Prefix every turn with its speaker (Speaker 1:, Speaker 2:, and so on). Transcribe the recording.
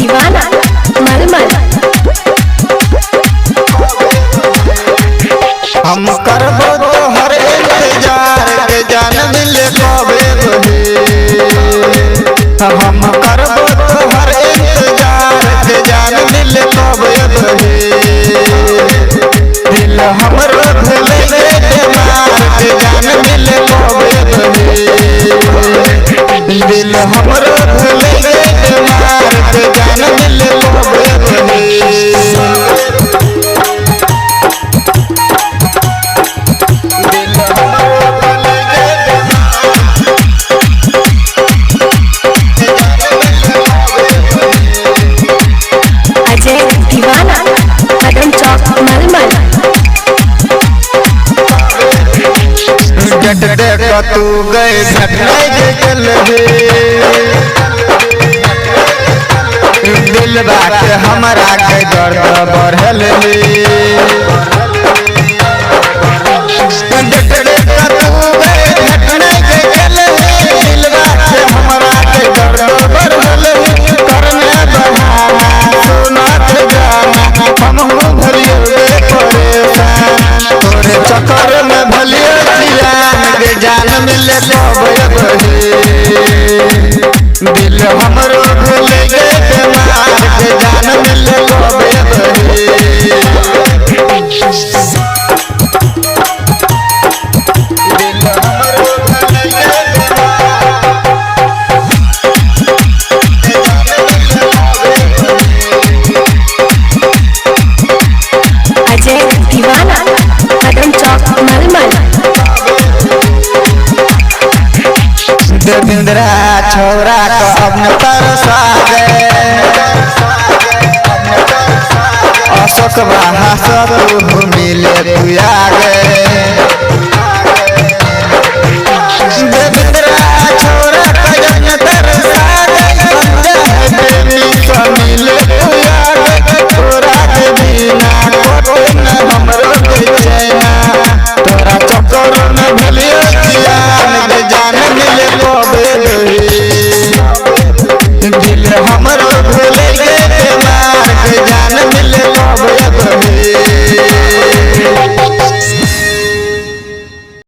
Speaker 1: दीवाना मलमल।
Speaker 2: हम करबो तोहर इंतजार के जान मिले कबे बहे। हम करबो तोहर इंतजार के जान मिले कबे बहे। दिल हमरो भले बीमार के जान मिले कबे बहे। दिल हमरो भले बीमार के जान मिले कबे बहे।
Speaker 1: दीवाना कदम चौक मलमल।
Speaker 2: जट देख तू गए घटना चल दिल बात हमारा के दर्द बढ़ल जट देख तू गए घटना चल दिल बात हमारा के दर्द बढ़ल करने बहाना सुनात जाना हम भलियो परेशान तोरे चक्कर में भलियो जान मिले कबे बहे। दिल हमरो भूले गे बीमार के जान मिले कबे बहे। दिल हमरो भूले गे
Speaker 1: अजय दीवाना कदम चौक मलमल।
Speaker 2: देवेंद्रा छोरा को अपने तरसा गए अशोक बाहा सब